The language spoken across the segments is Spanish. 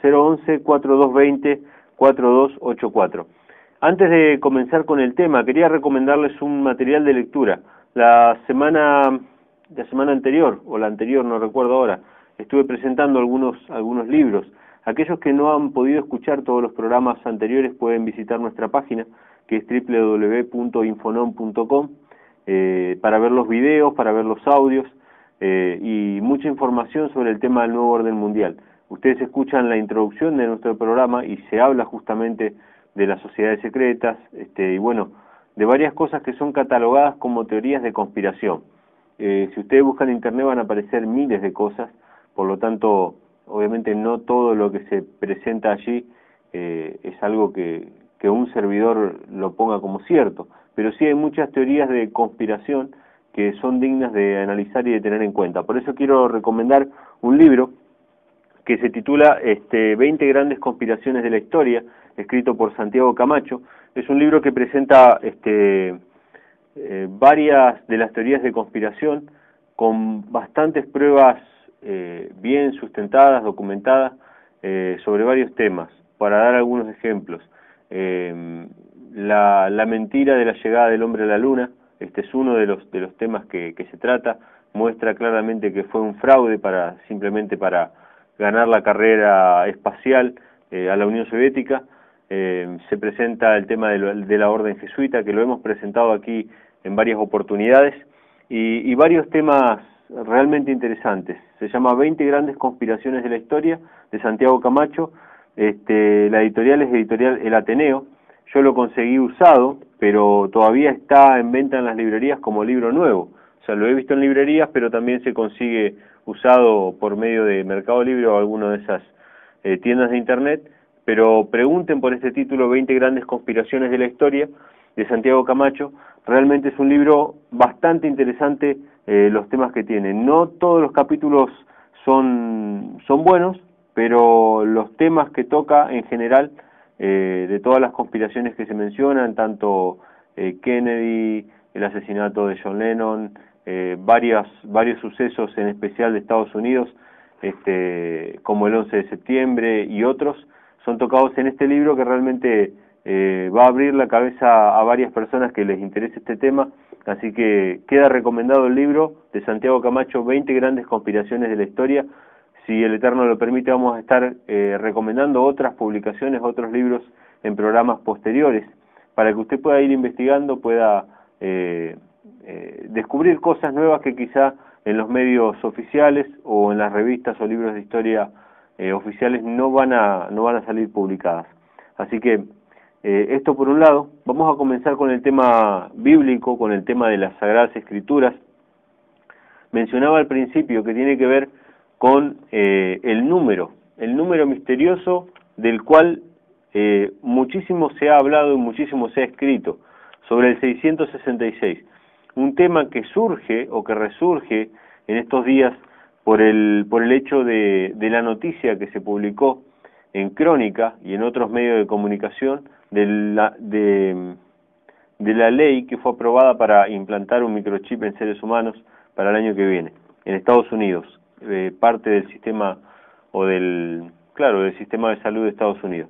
011-4220-4284. Antes de comenzar con el tema, quería recomendarles un material de lectura. La semana anterior, o la anterior, no recuerdo ahora, estuve presentando algunos libros. Aquellos que no han podido escuchar todos los programas anteriores pueden visitar nuestra página, que es www.infonom.com, para ver los videos, para ver los audios y mucha información sobre el tema del nuevo orden mundial. Ustedes escuchan la introducción de nuestro programa y se habla justamente de las sociedades secretas, y bueno, de varias cosas que son catalogadas como teorías de conspiración. Si ustedes buscan en internet van a aparecer miles de cosas, por lo tanto, obviamente no todo lo que se presenta allí es algo que un servidor lo ponga como cierto, pero sí hay muchas teorías de conspiración que son dignas de analizar y de tener en cuenta. Por eso quiero recomendar un libro que se titula 20 grandes conspiraciones de la historia, escrito por Santiago Camacho. Es un libro que presenta varias de las teorías de conspiración con bastantes pruebas bien sustentadas, documentadas, sobre varios temas. Para dar algunos ejemplos, la mentira de la llegada del hombre a la luna, este es uno de los temas que se trata, muestra claramente que fue un fraude simplemente para ganar la carrera espacial a la Unión Soviética. Se presenta el tema de la orden jesuita, que lo hemos presentado aquí en varias oportunidades, y varios temas realmente interesantes. Se llama 20 grandes conspiraciones de la historia, de Santiago Camacho. La editorial es editorial El Ateneo. Yo lo conseguí usado, pero todavía está en venta en las librerías como libro nuevo. O sea, lo he visto en librerías, pero también se consigue usado por medio de Mercado Libre o alguna de esas tiendas de internet. Pero pregunten por este título, 20 grandes conspiraciones de la historia, de Santiago Camacho. Realmente es un libro bastante interesante, los temas que tiene. No todos los capítulos son buenos, pero los temas que toca en general, de todas las conspiraciones que se mencionan, tanto Kennedy, el asesinato de John Lennon, varios sucesos en especial de Estados Unidos, como el 11 de septiembre y otros, son tocados en este libro que realmente va a abrir la cabeza a varias personas que les interese este tema. Así que queda recomendado el libro de Santiago Camacho, 20 grandes conspiraciones de la historia. Si el Eterno lo permite, vamos a estar recomendando otras publicaciones, otros libros en programas posteriores, para que usted pueda ir investigando, pueda descubrir cosas nuevas que quizá en los medios oficiales o en las revistas o libros de historia oficiales no van a salir publicadas. Así que esto por un lado. Vamos a comenzar con el tema bíblico, con el tema de las Sagradas Escrituras. Mencionaba al principio que tiene que ver con el número misterioso del cual muchísimo se ha hablado y muchísimo se ha escrito, sobre el 666. Un tema que surge o que resurge en estos días por el hecho de la noticia que se publicó en Crónica y en otros medios de comunicación de la ley que fue aprobada para implantar un microchip en seres humanos para el año que viene, en Estados Unidos, parte del sistema del sistema de salud de Estados Unidos.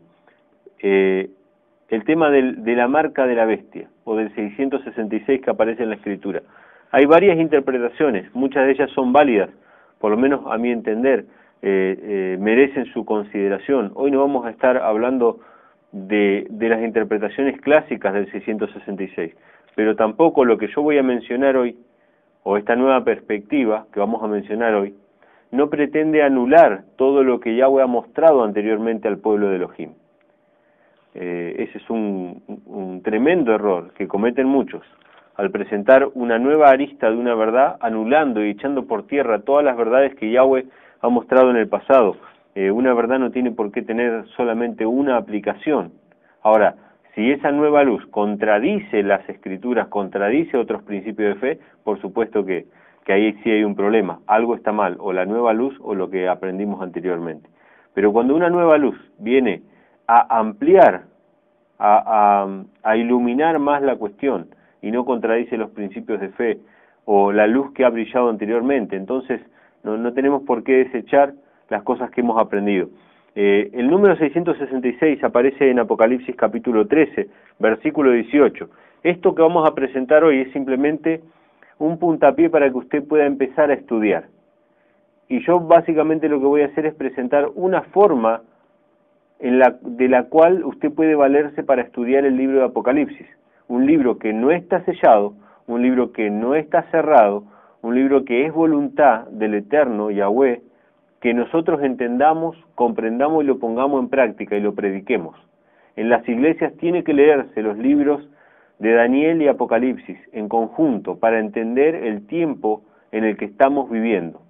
El tema de la marca de la bestia, o del 666 que aparece en la Escritura. Hay varias interpretaciones, muchas de ellas son válidas, por lo menos a mi entender, merecen su consideración. Hoy no vamos a estar hablando de las interpretaciones clásicas del 666, pero tampoco lo que yo voy a mencionar hoy, o esta nueva perspectiva que vamos a mencionar hoy, no pretende anular todo lo que Yahweh ha mostrado anteriormente al pueblo de Elohim. Ese es un tremendo error que cometen muchos, al presentar una nueva arista de una verdad, anulando y echando por tierra todas las verdades que Yahweh ha mostrado en el pasado. Una verdad no tiene por qué tener solamente una aplicación. Ahora, si esa nueva luz contradice las Escrituras, contradice otros principios de fe, por supuesto que ahí sí hay un problema. Algo está mal, o la nueva luz o lo que aprendimos anteriormente. Pero cuando una nueva luz viene a ampliar, a iluminar más la cuestión y no contradice los principios de fe o la luz que ha brillado anteriormente, entonces no tenemos por qué desechar las cosas que hemos aprendido. El número 666 aparece en Apocalipsis capítulo 13, versículo 18. Esto que vamos a presentar hoy es simplemente un puntapié para que usted pueda empezar a estudiar. Y yo básicamente lo que voy a hacer es presentar una forma de la cual usted puede valerse para estudiar el libro de Apocalipsis. Un libro que no está sellado, un libro que no está cerrado, un libro que es voluntad del Eterno Yahweh, que nosotros entendamos, comprendamos y lo pongamos en práctica y lo prediquemos. En las iglesias tiene que leerse los libros de Daniel y Apocalipsis en conjunto para entender el tiempo en el que estamos viviendo.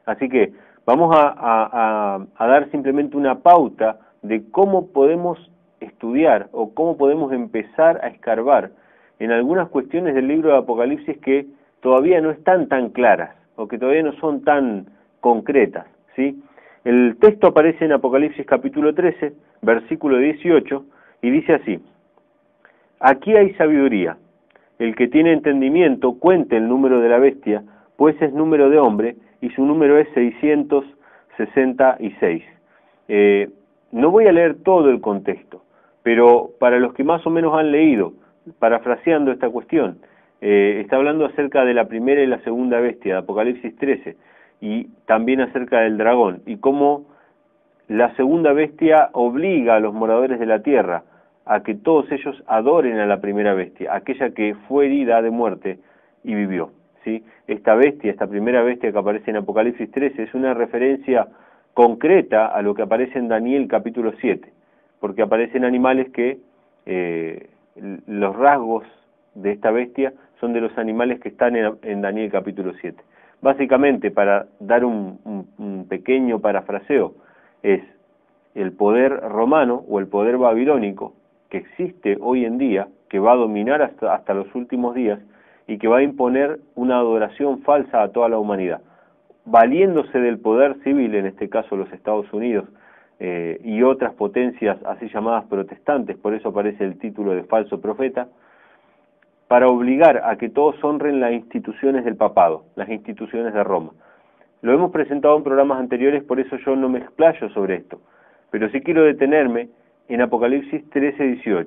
Así que vamos a dar simplemente una pauta de cómo podemos estudiar o cómo podemos empezar a escarbar en algunas cuestiones del libro de Apocalipsis que todavía no están tan claras o que todavía no son tan concretas, ¿sí? El texto aparece en Apocalipsis capítulo 13, versículo 18, y dice así: aquí hay sabiduría, el que tiene entendimiento cuente el número de la bestia, pues es número de hombre, y su número es 666. No voy a leer todo el contexto, pero para los que más o menos han leído, parafraseando esta cuestión, está hablando acerca de la primera y la segunda bestia, de Apocalipsis 13, y también acerca del dragón, y cómo la segunda bestia obliga a los moradores de la tierra a que todos ellos adoren a la primera bestia, aquella que fue herida de muerte y vivió, ¿sí? Esta bestia, esta primera bestia que aparece en Apocalipsis 13, es una referencia concreta a lo que aparece en Daniel capítulo 7, porque aparecen animales que los rasgos de esta bestia son de los animales que están en Daniel capítulo 7. Básicamente, para dar un pequeño parafraseo, es el poder romano o el poder babilónico que existe hoy en día, que va a dominar hasta los últimos días y que va a imponer una adoración falsa a toda la humanidad, valiéndose del poder civil, en este caso los Estados Unidos, y otras potencias así llamadas protestantes, por eso aparece el título de falso profeta, para obligar a que todos honren las instituciones del papado, las instituciones de Roma. Lo hemos presentado en programas anteriores, por eso yo no me explayo sobre esto, pero sí quiero detenerme en Apocalipsis 13:18.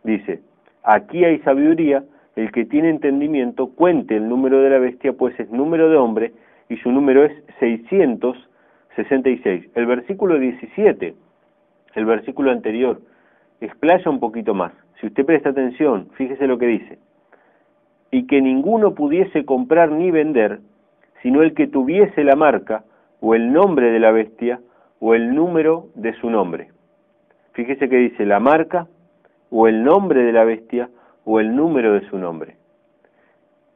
Dice: aquí hay sabiduría, el que tiene entendimiento cuente el número de la bestia, pues es número de hombre, y su número es 666. El versículo 17, el versículo anterior, explaya un poquito más. Si usted presta atención, fíjese lo que dice: y que ninguno pudiese comprar ni vender, sino el que tuviese la marca, o el nombre de la bestia, o el número de su nombre. Fíjese que dice la marca, o el nombre de la bestia, o el número de su nombre.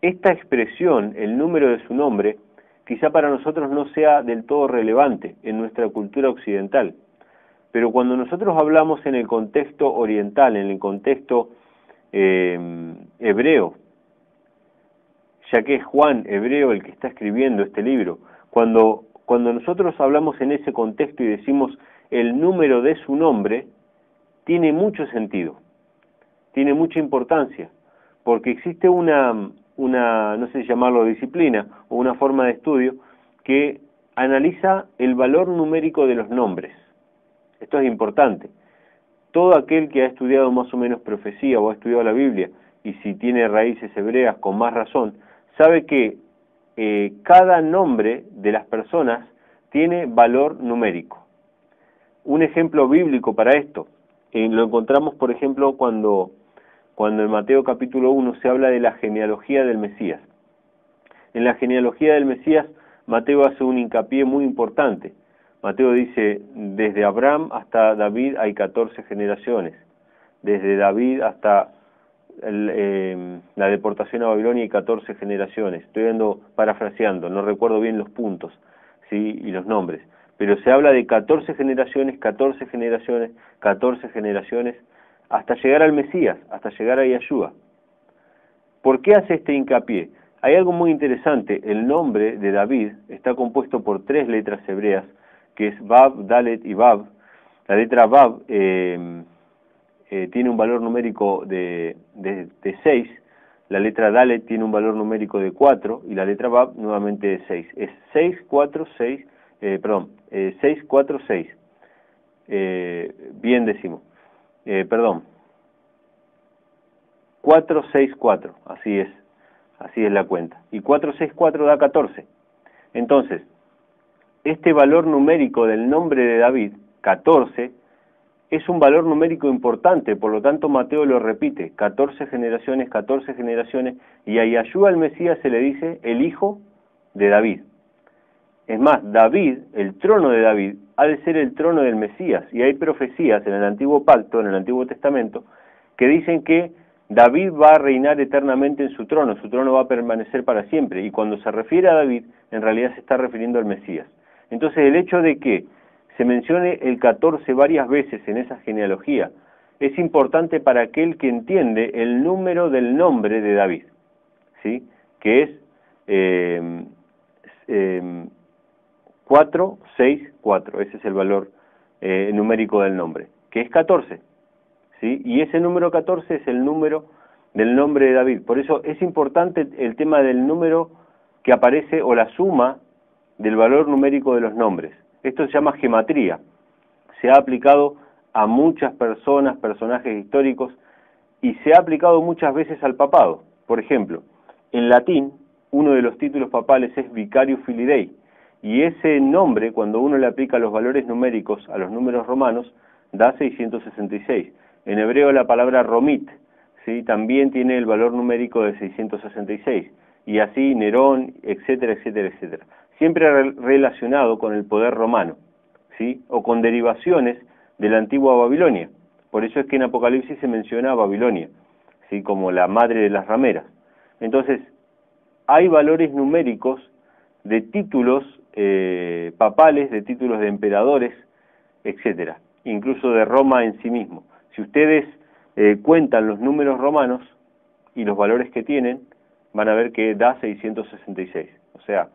Esta expresión, el número de su nombre, quizá para nosotros no sea del todo relevante en nuestra cultura occidental, pero cuando nosotros hablamos en el contexto oriental, en el contexto hebreo, ya que es Juan, hebreo, el que está escribiendo este libro, cuando nosotros hablamos en ese contexto y decimos el número de su nombre, tiene mucho sentido, tiene mucha importancia, porque existe una no sé si llamarlo disciplina, o una forma de estudio, que analiza el valor numérico de los nombres. Esto es importante. Todo aquel que ha estudiado más o menos profecía o ha estudiado la Biblia, y si tiene raíces hebreas con más razón, sabe que cada nombre de las personas tiene valor numérico. Un ejemplo bíblico para esto, lo encontramos por ejemplo cuando en Mateo capítulo 1 se habla de la genealogía del Mesías. En la genealogía del Mesías, Mateo hace un hincapié muy importante. Mateo dice, desde Abraham hasta David hay 14 generaciones. Desde David hasta la deportación a Babilonia hay 14 generaciones. Estoy parafraseando, no recuerdo bien los puntos, ¿sí? Y los nombres. Pero se habla de 14 generaciones, 14 generaciones, 14 generaciones, hasta llegar al Mesías, hasta llegar a Yahshua. ¿Por qué hace este hincapié? Hay algo muy interesante. El nombre de David está compuesto por 3 letras hebreas, que es Vav, Dalet y Vav. La letra Vav tiene un valor numérico de 6, la letra Dalet tiene un valor numérico de 4, y la letra Vav nuevamente de 6. Es 6, 4, 6, 6, 4, 6. bien decimos. Perdón. 464, así es la cuenta. Y 464 da 14. Entonces, este valor numérico del nombre de David, 14, es un valor numérico importante, por lo tanto Mateo lo repite, 14 generaciones, y a Yahshua el Mesías se le dice el hijo de David. Es más, David, el trono de David, ha de ser el trono del Mesías, y hay profecías en el Antiguo Pacto, en el Antiguo Testamento, que dicen que David va a reinar eternamente en su trono va a permanecer para siempre, y cuando se refiere a David, en realidad se está refiriendo al Mesías. Entonces el hecho de que se mencione el 14 varias veces en esa genealogía es importante para aquel que entiende el número del nombre de David, ¿sí? Que es 464, ese es el valor numérico del nombre, que es 14, ¿sí? Y ese número 14 es el número del nombre de David. Por eso es importante el tema del número que aparece, o la suma del valor numérico de los nombres. Esto se llama gematría. Se ha aplicado a muchas personas, personajes históricos, y se ha aplicado muchas veces al papado. Por ejemplo, en latín, uno de los títulos papales es Vicarius Filii Dei, y ese nombre, cuando uno le aplica los valores numéricos a los números romanos, da 666. En hebreo la palabra romit, ¿sí?, también tiene el valor numérico de 666, y así Nerón, etcétera, etcétera, etcétera. Siempre relacionado con el poder romano, ¿sí?, o con derivaciones de la antigua Babilonia. Por eso es que en Apocalipsis se menciona a Babilonia, ¿sí?, como la madre de las rameras. Entonces, hay valores numéricos de títulos papales, de títulos de emperadores, etcétera, incluso de Roma en sí mismo. Si ustedes cuentan los números romanos y los valores que tienen, van a ver que da 666. O sea,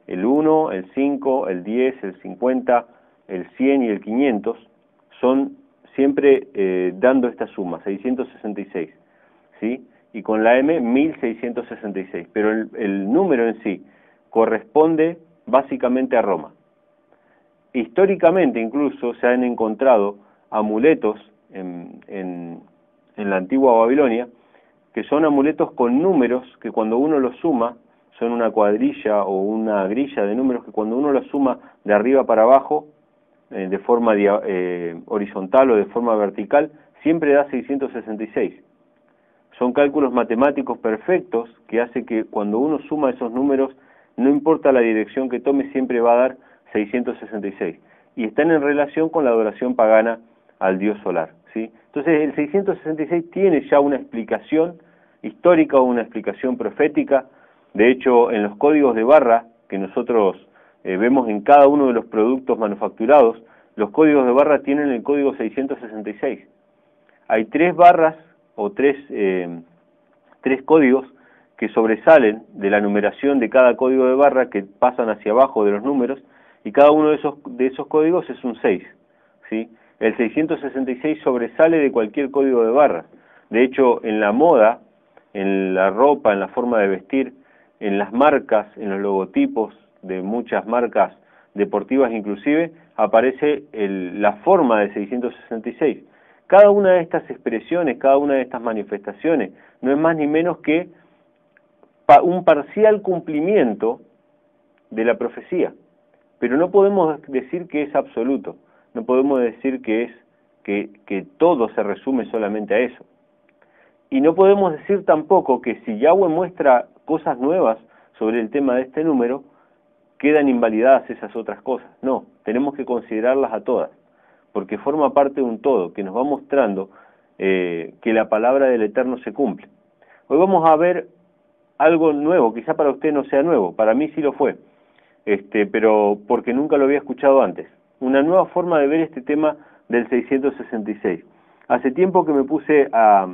el 1, el 5, el 10, el 50, el 100 y el 500 son siempre dando esta suma, 666, ¿sí? Y con la M, 1666. Pero el número en sí corresponde básicamente a Roma. Históricamente incluso se han encontrado amuletos en la antigua Babilonia, que son amuletos con números que cuando uno los suma, son una cuadrilla o una grilla de números que cuando uno los suma de arriba para abajo, de forma horizontal o de forma vertical, siempre da 666. Son cálculos matemáticos perfectos que hace que cuando uno suma esos números, no importa la dirección que tome, siempre va a dar 666. Y están en relación con la adoración pagana al dios solar, ¿sí? Entonces el 666 tiene ya una explicación histórica o una explicación profética. De hecho, en los códigos de barra que nosotros vemos en cada uno de los productos manufacturados, los códigos de barra tienen el código 666. Hay 3 barras o tres códigos que sobresalen de la numeración de cada código de barra, que pasan hacia abajo de los números, y cada uno de esos códigos es un 6, ¿sí? El 666 sobresale de cualquier código de barra. De hecho, en la moda, en la ropa, en la forma de vestir, en las marcas, en los logotipos de muchas marcas deportivas inclusive, aparece la forma de 666. Cada una de estas expresiones, cada una de estas manifestaciones, no es más ni menos que un parcial cumplimiento de la profecía. Pero no podemos decir que es absoluto, no podemos decir que todo se resume solamente a eso. Y no podemos decir tampoco que si Yahweh muestra cosas nuevas sobre el tema de este número, quedan invalidadas esas otras cosas. No, tenemos que considerarlas a todas, porque forma parte de un todo que nos va mostrando que la palabra del Eterno se cumple. Hoy vamos a ver algo nuevo, quizá para usted no sea nuevo, para mí sí lo fue, pero porque nunca lo había escuchado antes. Una nueva forma de ver este tema del 666. Hace tiempo que me puse a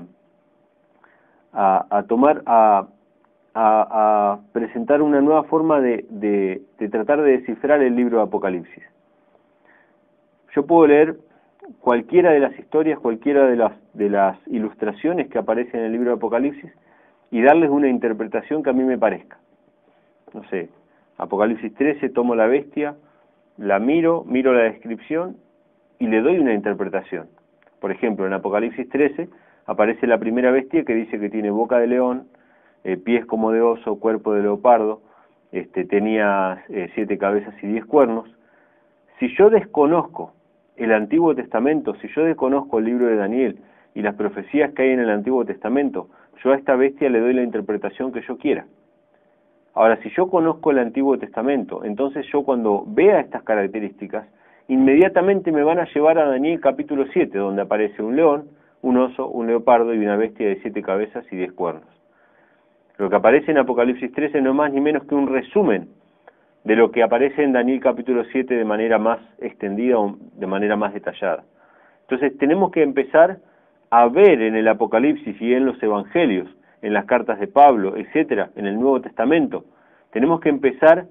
presentar una nueva forma de tratar de descifrar el libro de Apocalipsis. Yo puedo leer cualquiera de las historias, cualquiera de las ilustraciones que aparecen en el libro de Apocalipsis y darles una interpretación que a mí me parezca. No sé, Apocalipsis 13, tomo la bestia, la miro la descripción y le doy una interpretación. Por ejemplo, en Apocalipsis 13 aparece la primera bestia que dice que tiene boca de león, pies como de oso, cuerpo de leopardo, tenía 7 cabezas y 10 cuernos. Si yo desconozco el Antiguo Testamento, si yo desconozco el libro de Daniel y las profecías que hay en el Antiguo Testamento, yo a esta bestia le doy la interpretación que yo quiera. Ahora, si yo conozco el Antiguo Testamento, entonces yo cuando vea estas características, inmediatamente me van a llevar a Daniel capítulo 7, donde aparece un león, un oso, un leopardo y una bestia de 7 cabezas y 10 cuernos. Lo que aparece en Apocalipsis 13 no es más ni menos que un resumen de lo que aparece en Daniel capítulo 7 de manera más extendida o de manera más detallada. Entonces tenemos que empezar a ver en el Apocalipsis y en los Evangelios, en las cartas de Pablo, etcétera, en el Nuevo Testamento, tenemos que empezar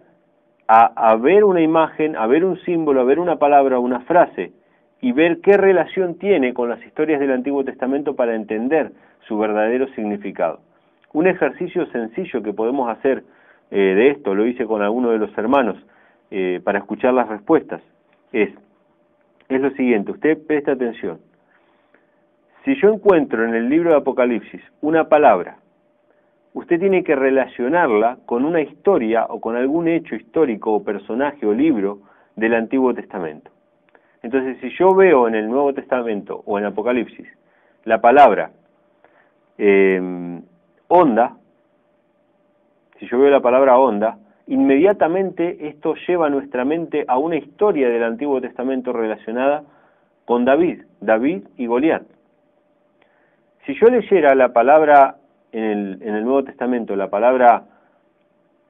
a ver una imagen, a ver un símbolo, a ver una palabra, una frase, y ver qué relación tiene con las historias del Antiguo Testamento para entender su verdadero significado. Un ejercicio sencillo que podemos hacer de esto, lo hice con alguno de los hermanos, para escuchar las respuestas, es lo siguiente, usted presta atención. Si yo encuentro en el libro de Apocalipsis una palabra, usted tiene que relacionarla con una historia o con algún hecho histórico o personaje o libro del Antiguo Testamento. Entonces, si yo veo en el Nuevo Testamento o en Apocalipsis la palabra onda, si yo veo la palabra onda, inmediatamente esto lleva a nuestra mente a una historia del Antiguo Testamento relacionada con David y Goliat. Si yo leyera la palabra en el Nuevo Testamento, la palabra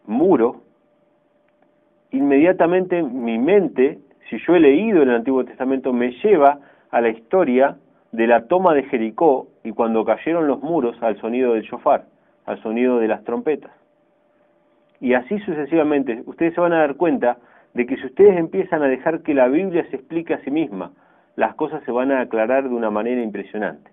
muro, inmediatamente mi mente, si yo he leído en el Antiguo Testamento, me lleva a la historia de la toma de Jericó y cuando cayeron los muros al sonido del shofar, al sonido de las trompetas. Y así sucesivamente, ustedes se van a dar cuenta de que si ustedes empiezan a dejar que la Biblia se explique a sí misma, las cosas se van a aclarar de una manera impresionante.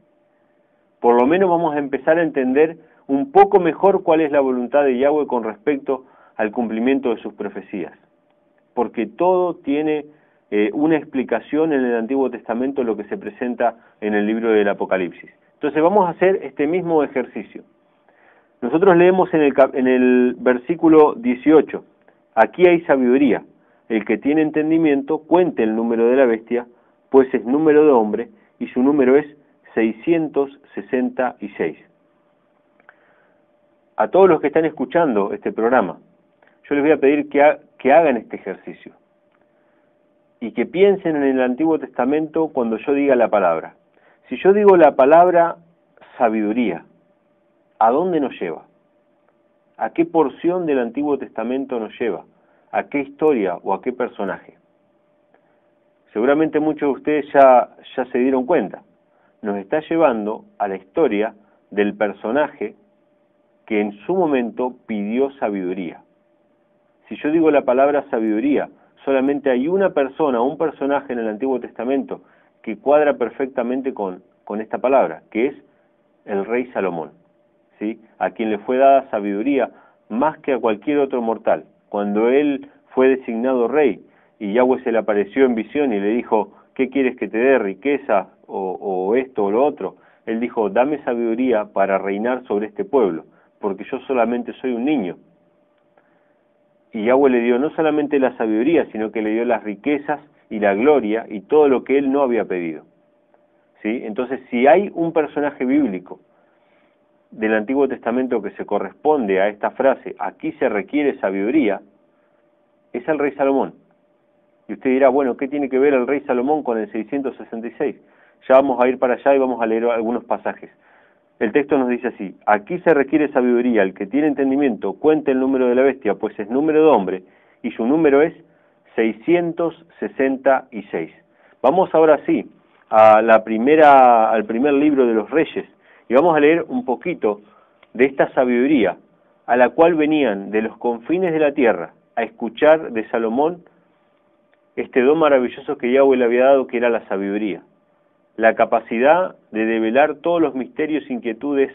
Por lo menos vamos a empezar a entender un poco mejor cuál es la voluntad de Yahweh con respecto al cumplimiento de sus profecías. Porque todo tiene una explicación en el Antiguo Testamento, lo que se presenta en el libro del Apocalipsis. Entonces vamos a hacer este mismo ejercicio. Nosotros leemos en el versículo 18, aquí hay sabiduría, el que tiene entendimiento cuente el número de la bestia, pues es número de hombre y su número es 666. A todos los que están escuchando este programa, yo les voy a pedir que hagan este ejercicio y que piensen en el Antiguo Testamento cuando yo diga la palabra. Si yo digo la palabra sabiduría, ¿a dónde nos lleva? ¿A qué porción del Antiguo Testamento nos lleva? ¿A qué historia o a qué personaje? Seguramente muchos de ustedes ya se dieron cuenta. Nos está llevando a la historia del personaje que en su momento pidió sabiduría. Si yo digo la palabra sabiduría, solamente hay una persona, un personaje en el Antiguo Testamento que cuadra perfectamente con esta palabra, que es el rey Salomón, ¿sí? A quien le fue dada sabiduría más que a cualquier otro mortal. Cuando él fue designado rey y Yahweh se le apareció en visión y le dijo, ¿qué quieres que te dé? ¿Riqueza o esto o lo otro? Él dijo, dame sabiduría para reinar sobre este pueblo, porque yo solamente soy un niño. Y Yahweh le dio no solamente la sabiduría, sino que le dio las riquezas y la gloria y todo lo que él no había pedido, ¿sí? Entonces, si hay un personaje bíblico del Antiguo Testamento que se corresponde a esta frase, aquí se requiere sabiduría, es el rey Salomón. Y usted dirá, bueno, ¿qué tiene que ver el rey Salomón con el 666? Ya vamos a ir para allá y vamos a leer algunos pasajes. El texto nos dice así, aquí se requiere sabiduría, el que tiene entendimiento cuente el número de la bestia, pues es número de hombre, y su número es 666. Vamos ahora sí al primer libro de los Reyes, y vamos a leer un poquito de esta sabiduría, a la cual venían de los confines de la tierra a escuchar de Salomón este don maravilloso que Yahweh le había dado, que era la sabiduría. La capacidad de develar todos los misterios, inquietudes,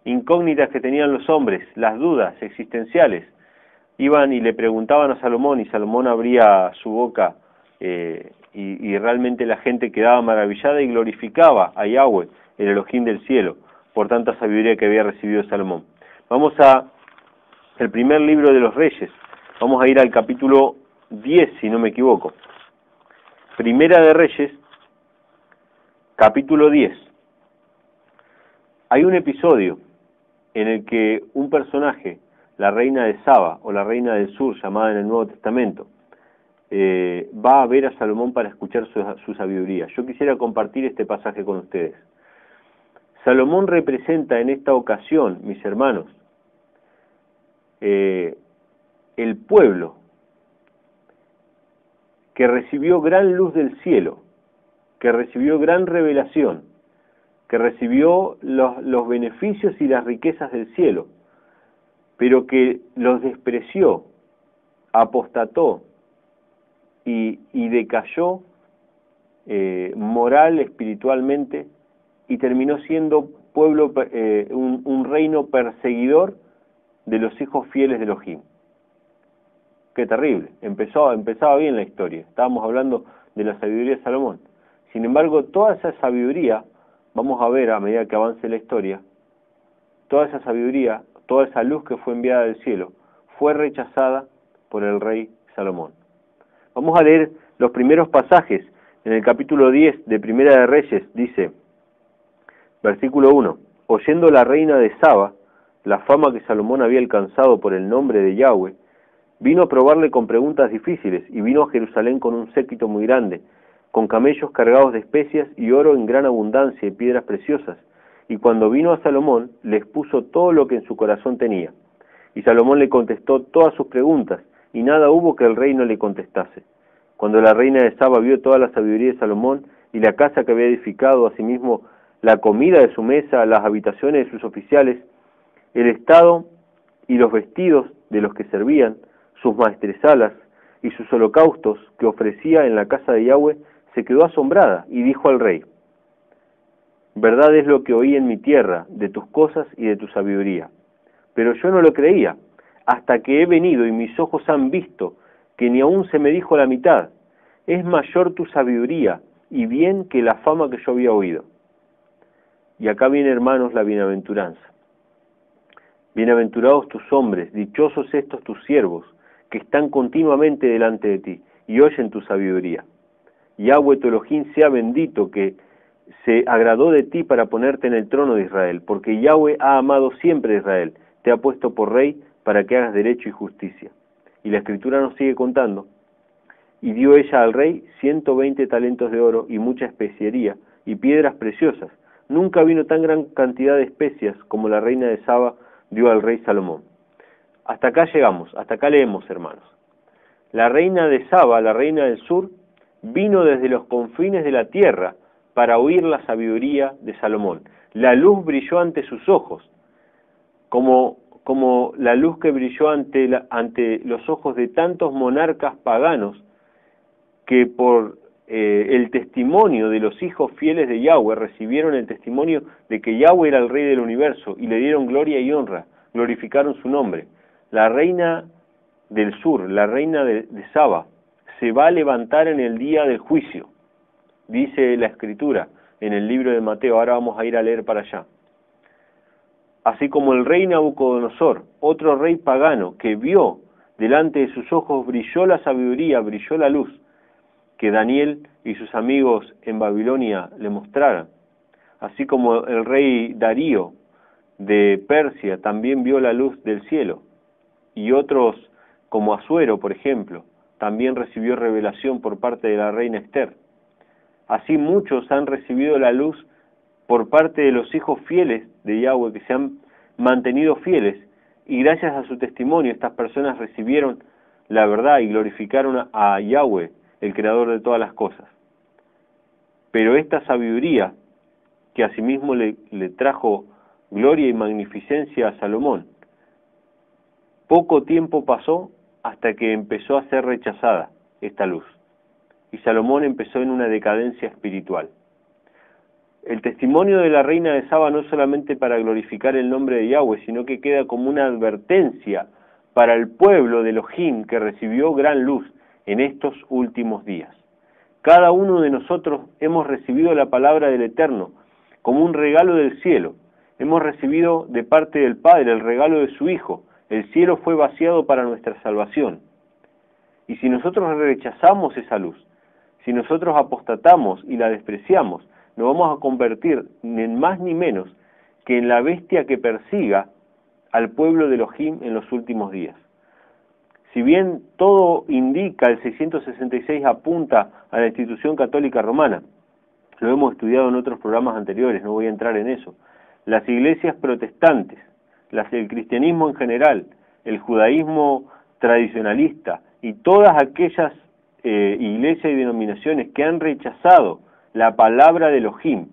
incógnitas que tenían los hombres, las dudas existenciales. Iban y le preguntaban a Salomón y Salomón abría su boca y realmente la gente quedaba maravillada y glorificaba a Yahweh, el Elohim del cielo, por tanta sabiduría que había recibido Salomón. Vamos a el primer libro de los Reyes, vamos a ir al capítulo 10, si no me equivoco. Primera de Reyes, capítulo 10. Hay un episodio en el que un personaje, la reina de Saba, o la reina del sur, llamada en el Nuevo Testamento, va a ver a Salomón para escuchar su sabiduría. Yo quisiera compartir este pasaje con ustedes. Salomón representa en esta ocasión, mis hermanos, el pueblo que recibió gran luz del cielo, que recibió gran revelación, que recibió los beneficios y las riquezas del cielo, pero que los despreció, apostató y decayó moral, espiritualmente, y terminó siendo pueblo, un reino perseguidor de los hijos fieles de Elohim. Qué terrible, empezaba bien la historia, estábamos hablando de la sabiduría de Salomón. Sin embargo, toda esa sabiduría, vamos a ver a medida que avance la historia, toda esa sabiduría, toda esa luz que fue enviada del cielo, fue rechazada por el rey Salomón. Vamos a leer los primeros pasajes. En el capítulo 10 de Primera de Reyes dice, versículo 1, oyendo la reina de Saba la fama que Salomón había alcanzado por el nombre de Yahweh, vino a probarle con preguntas difíciles, y vino a Jerusalén con un séquito muy grande, con camellos cargados de especias y oro en gran abundancia y piedras preciosas. Y cuando vino a Salomón, le expuso todo lo que en su corazón tenía. Y Salomón le contestó todas sus preguntas, y nada hubo que el rey no le contestase. Cuando la reina de Saba vio toda la sabiduría de Salomón, y la casa que había edificado, asimismo la comida de su mesa, las habitaciones de sus oficiales, el estado y los vestidos de los que servían, sus maestresalas y sus holocaustos que ofrecía en la casa de Yahweh, se quedó asombrada y dijo al rey, verdad es lo que oí en mi tierra de tus cosas y de tu sabiduría, pero yo no lo creía, hasta que he venido y mis ojos han visto que ni aún se me dijo la mitad. Es mayor tu sabiduría y bien que la fama que yo había oído. Y acá viene, hermanos, la bienaventuranza. Bienaventurados tus hombres, dichosos estos tus siervos, que están continuamente delante de ti y oyen tu sabiduría. Yahweh tu Elohim sea bendito, que se agradó de ti para ponerte en el trono de Israel, porque Yahweh ha amado siempre a Israel, te ha puesto por rey para que hagas derecho y justicia. Y la Escritura nos sigue contando, y dio ella al rey 120 talentos de oro y mucha especiería y piedras preciosas. Nunca vino tan gran cantidad de especias como la reina de Saba dio al rey Salomón. Hasta acá llegamos, hasta acá leemos, hermanos. La reina de Saba, la reina del sur, vino desde los confines de la tierra para oír la sabiduría de Salomón. La luz brilló ante sus ojos, como la luz que brilló ante los ojos de tantos monarcas paganos que por el testimonio de los hijos fieles de Yahweh recibieron el testimonio de que Yahweh era el rey del universo y le dieron gloria y honra, glorificaron su nombre. La reina del sur, la reina de Saba, se va a levantar en el día del juicio, dice la Escritura en el libro de Mateo. Ahora vamos a ir a leer para allá. Así como el rey Nabucodonosor, otro rey pagano que vio delante de sus ojos, brilló la sabiduría, brilló la luz que Daniel y sus amigos en Babilonia le mostraran. Así como el rey Darío de Persia también vio la luz del cielo, y otros como Asuero, por ejemplo, también recibió revelación por parte de la reina Esther. Así muchos han recibido la luz por parte de los hijos fieles de Yahweh, que se han mantenido fieles, y gracias a su testimonio estas personas recibieron la verdad y glorificaron a Yahweh, el creador de todas las cosas. Pero esta sabiduría, que asimismo le trajo gloria y magnificencia a Salomón, poco tiempo pasó hasta que empezó a ser rechazada esta luz, y Salomón empezó en una decadencia espiritual. El testimonio de la reina de Saba no es solamente para glorificar el nombre de Yahweh, sino que queda como una advertencia para el pueblo de Elohim que recibió gran luz en estos últimos días. Cada uno de nosotros hemos recibido la palabra del Eterno como un regalo del cielo. Hemos recibido de parte del Padre el regalo de su Hijo. El cielo fue vaciado para nuestra salvación. Y si nosotros rechazamos esa luz, si nosotros apostatamos y la despreciamos, nos vamos a convertir ni más ni menos que en la bestia que persiga al pueblo de Elohim en los últimos días. Si bien todo indica, el 666 apunta a la institución católica romana, lo hemos estudiado en otros programas anteriores, no voy a entrar en eso, las iglesias protestantes, el cristianismo en general, el judaísmo tradicionalista y todas aquellas iglesias y denominaciones que han rechazado la palabra de Elohim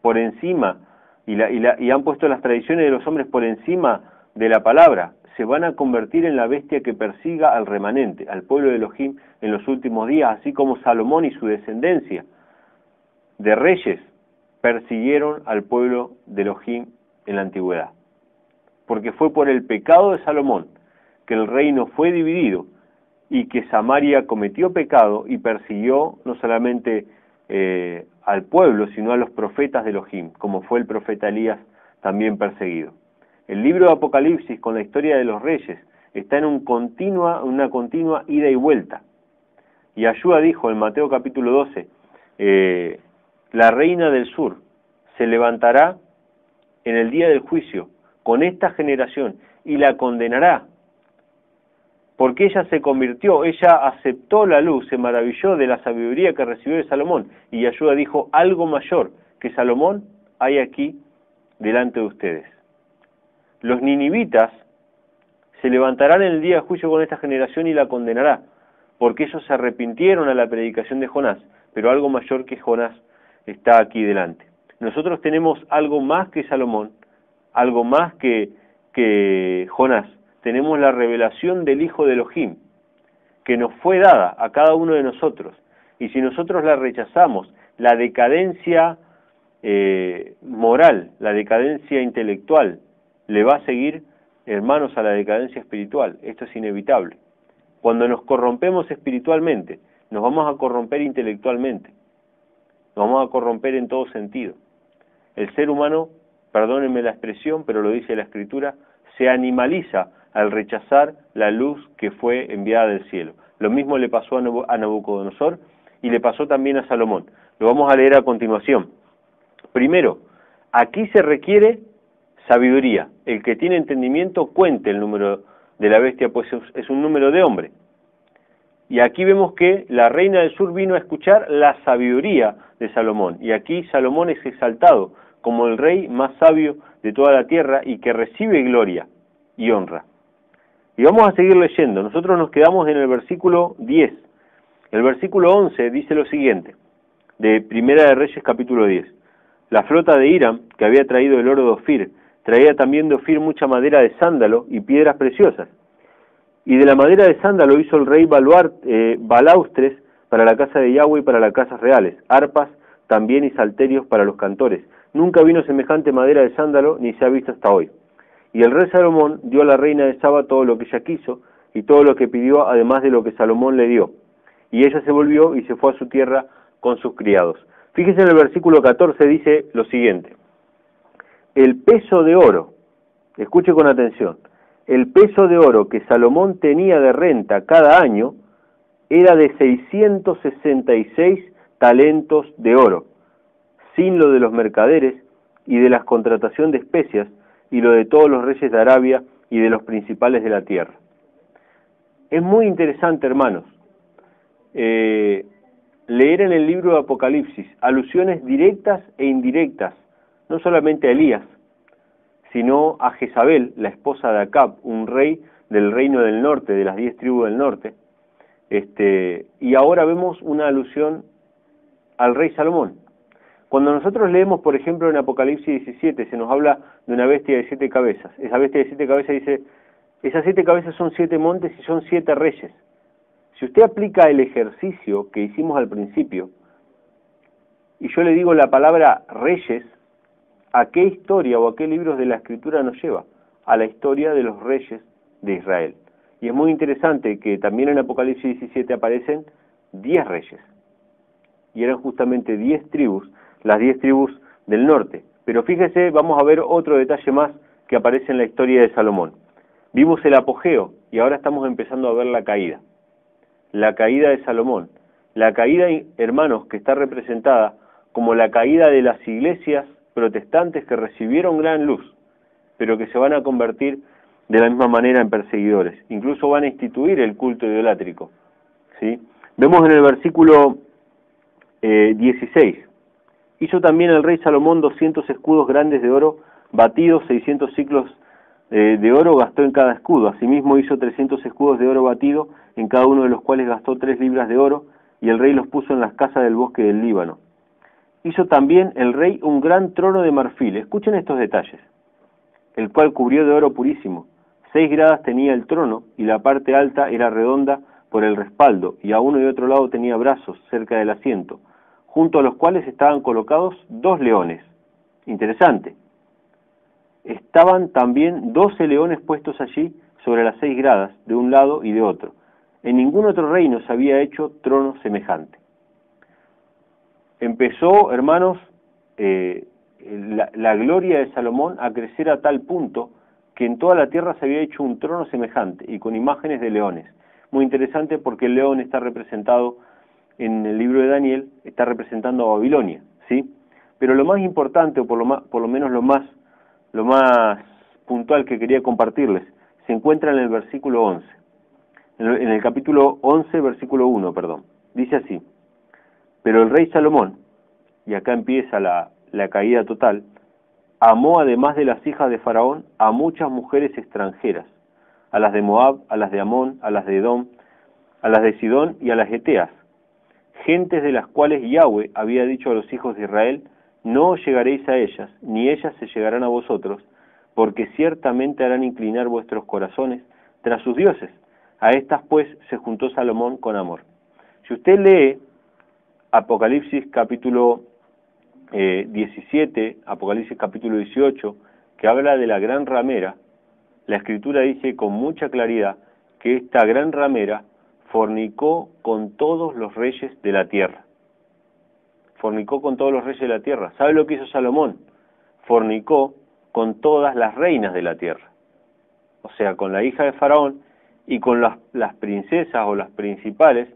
por encima y han puesto las tradiciones de los hombres por encima de la palabra, se van a convertir en la bestia que persiga al remanente, al pueblo de Elohim en los últimos días, así como Salomón y su descendencia de reyes persiguieron al pueblo de Elohim en la antigüedad. Porque fue por el pecado de Salomón que el reino fue dividido y que Samaria cometió pecado y persiguió no solamente al pueblo, sino a los profetas de Elohim, como fue el profeta Elías también perseguido. El libro de Apocalipsis, con la historia de los reyes, está en una continua ida y vuelta. Y Yahshua dijo en Mateo capítulo 12, la reina del sur se levantará en el día del juicio con esta generación y la condenará, porque ella se convirtió, ella aceptó la luz, se maravilló de la sabiduría que recibió de Salomón, y Yahshua dijo, algo mayor que Salomón hay aquí delante de ustedes. Los ninivitas se levantarán en el día de juicio con esta generación y la condenará, porque ellos se arrepintieron a la predicación de Jonás, pero algo mayor que Jonás está aquí delante. Nosotros tenemos algo más que Salomón, algo más que Jonás. Tenemos la revelación del Hijo de Elohim, que nos fue dada a cada uno de nosotros. Y si nosotros la rechazamos, la decadencia moral, la decadencia intelectual, le va a seguir, hermanos, a la decadencia espiritual. Esto es inevitable. Cuando nos corrompemos espiritualmente, nos vamos a corromper intelectualmente. Nos vamos a corromper en todo sentido. El ser humano, perdónenme la expresión, pero lo dice la Escritura, se animaliza al rechazar la luz que fue enviada del cielo. Lo mismo le pasó a Nabucodonosor y le pasó también a Salomón. Lo vamos a leer a continuación. Primero, aquí se requiere sabiduría. El que tiene entendimiento cuente el número de la bestia, pues es un número de hombre. Y aquí vemos que la reina del sur vino a escuchar la sabiduría de Salomón. Y aquí Salomón es exaltado como el rey más sabio de toda la tierra y que recibe gloria y honra. Y vamos a seguir leyendo. Nosotros nos quedamos en el versículo 10. El versículo 11 dice lo siguiente, de Primera de Reyes capítulo 10. La flota de Hiram, que había traído el oro de Ofir, traía también de Ofir mucha madera de sándalo y piedras preciosas. Y de la madera de sándalo hizo el rey balaustres para la casa de Yahweh y para las casas reales, arpas también y salterios para los cantores. Nunca vino semejante madera de sándalo, ni se ha visto hasta hoy. Y el rey Salomón dio a la reina de Saba todo lo que ella quiso, y todo lo que pidió, además de lo que Salomón le dio. Y ella se volvió y se fue a su tierra con sus criados. Fíjese en el versículo 14, dice lo siguiente. El peso de oro, escuche con atención, el peso de oro que Salomón tenía de renta cada año era de 666 talentos de oro, sin lo de los mercaderes y de la contratación de especias y lo de todos los reyes de Arabia y de los principales de la tierra. Es muy interesante, hermanos, leer en el libro de Apocalipsis alusiones directas e indirectas, no solamente a Elías, sino a Jezabel, la esposa de Acab, un rey del reino del norte, de las 10 tribus del norte, y ahora vemos una alusión al rey Salomón. Cuando nosotros leemos, por ejemplo, en Apocalipsis 17, se nos habla de una bestia de 7 cabezas. Esa bestia de 7 cabezas dice, esas 7 cabezas son 7 montes y son 7 reyes. Si usted aplica el ejercicio que hicimos al principio, y yo le digo la palabra reyes, ¿a qué historia o a qué libros de la Escritura nos lleva? A la historia de los reyes de Israel. Y es muy interesante que también en Apocalipsis 17 aparecen 10 reyes. y eran justamente 10 tribus, las 10 tribus del norte. Pero fíjese, vamos a ver otro detalle más que aparece en la historia de Salomón. Vimos el apogeo y ahora estamos empezando a ver la caída de Salomón. La caída, hermanos, que está representada como la caída de las iglesias protestantes que recibieron gran luz, pero que se van a convertir de la misma manera en perseguidores. Incluso van a instituir el culto idolátrico, ¿sí? Vemos en el versículo 16. Hizo también el rey Salomón 200 escudos grandes de oro, batidos, 600 ciclos de oro gastó en cada escudo. Asimismo hizo 300 escudos de oro batido, en cada uno de los cuales gastó 3 libras de oro, y el rey los puso en las casas del bosque del Líbano. Hizo también el rey un gran trono de marfil. Escuchen estos detalles. El cual cubrió de oro purísimo. 6 gradas tenía el trono, y la parte alta era redonda por el respaldo, y a uno y otro lado tenía brazos cerca del asiento, junto a los cuales estaban colocados 2 leones. Interesante. Estaban también 12 leones puestos allí sobre las 6 gradas, de un lado y de otro. En ningún otro reino se había hecho trono semejante. Empezó, hermanos, la gloria de Salomón a crecer a tal punto que en toda la tierra se había hecho un trono semejante y con imágenes de leones. Muy interesante porque el león está representado en el libro de Daniel, está representando a Babilonia, ¿sí? Pero lo más importante, o por lo menos lo más puntual que quería compartirles, se encuentra en el versículo 11. En el capítulo 11, versículo 1, perdón. Dice así: pero el rey Salomón, y acá empieza la caída total, amó además de las hijas de Faraón a muchas mujeres extranjeras, a las de Moab, a las de Amón, a las de Edom, a las de Sidón y a las Eteas, gentes de las cuales Yahweh había dicho a los hijos de Israel: no os llegaréis a ellas, ni ellas se llegarán a vosotros, porque ciertamente harán inclinar vuestros corazones tras sus dioses. A estas pues se juntó Salomón con amor. Si usted lee Apocalipsis capítulo 17, Apocalipsis capítulo 18, que habla de la gran ramera, la Escritura dice con mucha claridad que esta gran ramera fornicó con todos los reyes de la tierra. Fornicó con todos los reyes de la tierra. ¿Sabe lo que hizo Salomón? Fornicó con todas las reinas de la tierra. O sea, con la hija de Faraón y con las princesas o las principales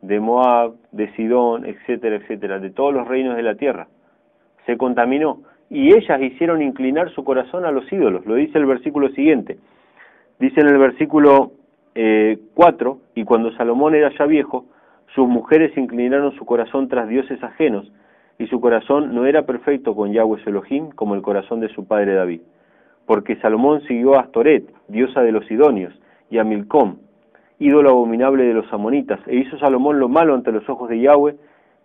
de Moab, de Sidón, etcétera, etcétera, de todos los reinos de la tierra. Se contaminó y ellas hicieron inclinar su corazón a los ídolos. Lo dice el versículo siguiente. Dice en el versículo 4, y cuando Salomón era ya viejo, sus mujeres inclinaron su corazón tras dioses ajenos, y su corazón no era perfecto con Yahweh su Elohim, como el corazón de su padre David. Porque Salomón siguió a Astoret, diosa de los sidonios, y a Milcom, ídolo abominable de los amonitas, e hizo Salomón lo malo ante los ojos de Yahweh,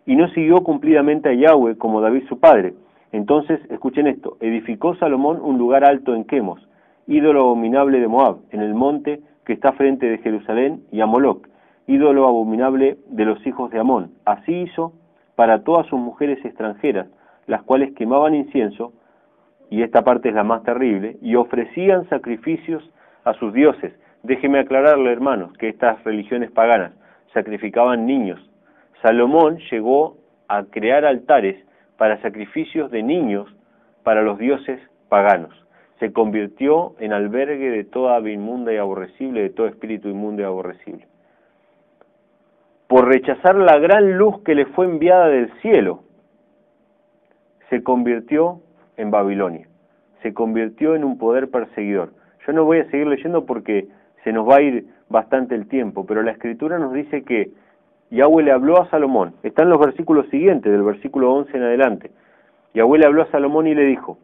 y no siguió cumplidamente a Yahweh como David su padre. Entonces, escuchen esto: edificó Salomón un lugar alto en Quemos, ídolo abominable de Moab, en el monte que está frente de Jerusalén, y a Moloc, ídolo abominable de los hijos de Amón. Así hizo para todas sus mujeres extranjeras, las cuales quemaban incienso, y esta parte es la más terrible, y ofrecían sacrificios a sus dioses. Déjeme aclararle, hermanos, que estas religiones paganas sacrificaban niños. Salomón llegó a crear altares para sacrificios de niños para los dioses paganos. Se convirtió en albergue de toda ave inmunda y aborrecible, de todo espíritu inmundo y aborrecible. Por rechazar la gran luz que le fue enviada del cielo, se convirtió en Babilonia, se convirtió en un poder perseguidor. Yo no voy a seguir leyendo porque se nos va a ir bastante el tiempo, pero la Escritura nos dice que Yahweh le habló a Salomón. Están los versículos siguientes, del versículo 11 en adelante. Yahweh le habló a Salomón y le dijo: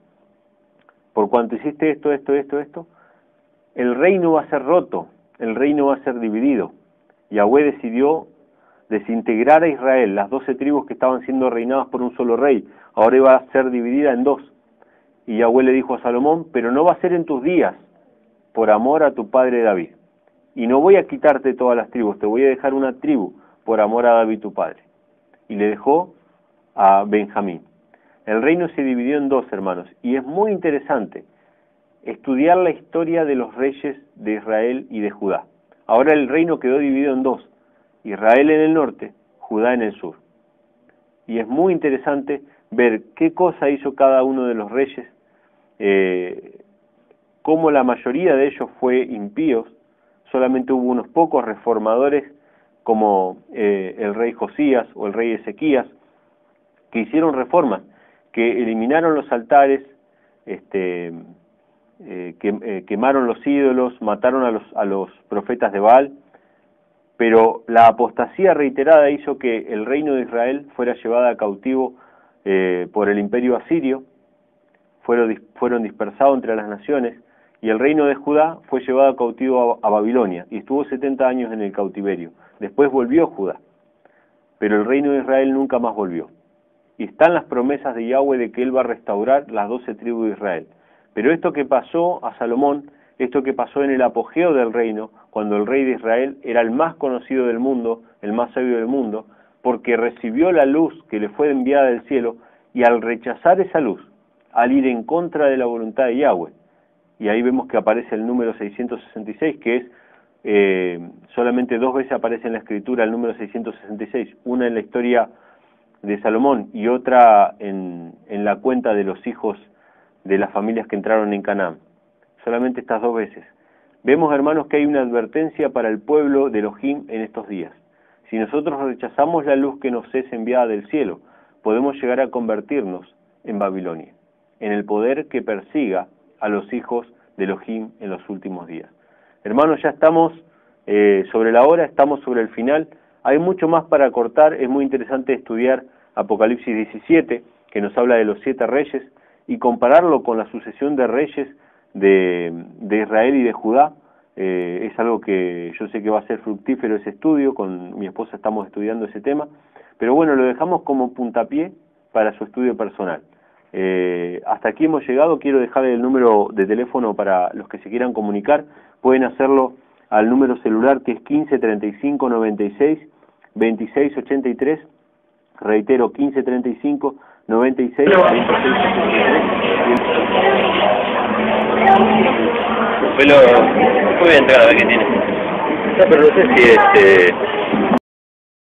por cuanto hiciste esto, el reino va a ser roto, el reino va a ser dividido. Yahweh decidió desintegrar a Israel, las 12 tribus que estaban siendo reinadas por un solo rey, ahora iba a ser dividida en 2. Y Yahweh le dijo a Salomón: pero no va a ser en tus días, por amor a tu padre David. Y no voy a quitarte todas las tribus, te voy a dejar una tribu por amor a David tu padre. Y le dejó a Benjamín. El reino se dividió en 2, hermanos, y es muy interesante estudiar la historia de los reyes de Israel y de Judá. Ahora el reino quedó dividido en 2, Israel en el norte, Judá en el sur. y es muy interesante ver qué cosa hizo cada uno de los reyes, cómo la mayoría de ellos fue impíos, solamente hubo unos pocos reformadores como el rey Josías o el rey Ezequías, que hicieron reformas, que eliminaron los altares, quemaron los ídolos, mataron a los profetas de Baal, pero la apostasía reiterada hizo que el reino de Israel fuera llevada a cautivo por el imperio asirio, fueron dispersados entre las naciones, y el reino de Judá fue llevado a cautivo a Babilonia, y estuvo 70 años en el cautiverio. Después volvió Judá, pero el reino de Israel nunca más volvió. Y están las promesas de Yahweh de que Él va a restaurar las 12 tribus de Israel. Pero esto que pasó a Salomón, esto que pasó en el apogeo del reino, cuando el rey de Israel era el más conocido del mundo, el más sabio del mundo, porque recibió la luz que le fue enviada del cielo, y al rechazar esa luz, al ir en contra de la voluntad de Yahweh, y ahí vemos que aparece el número 666, que es, solamente 2 veces aparece en la escritura el número 666, una en la historia de Salomón y otra en la cuenta de los hijos de las familias que entraron en Canaán. Solamente estas 2 veces. Vemos, hermanos, que hay una advertencia para el pueblo de Elohim en estos días. Si nosotros rechazamos la luz que nos es enviada del cielo, podemos llegar a convertirnos en Babilonia, en el poder que persiga a los hijos de Elohim en los últimos días. Hermanos, ya estamos sobre la hora, estamos sobre el final. Hay mucho más para cortar, es muy interesante estudiar Apocalipsis 17, que nos habla de los 7 reyes, y compararlo con la sucesión de reyes de Israel y de Judá. Es algo que yo sé que va a ser fructífero ese estudio, con mi esposa estamos estudiando ese tema, pero bueno, lo dejamos como puntapié para su estudio personal. Hasta aquí hemos llegado. Quiero dejarle el número de teléfono para los que se quieran comunicar. Pueden hacerlo al número celular, que es 15 35 96 26 83. Reitero, 15 35 96 26 83. Fue bien entrar, a ver qué tiene. No, pero no sé si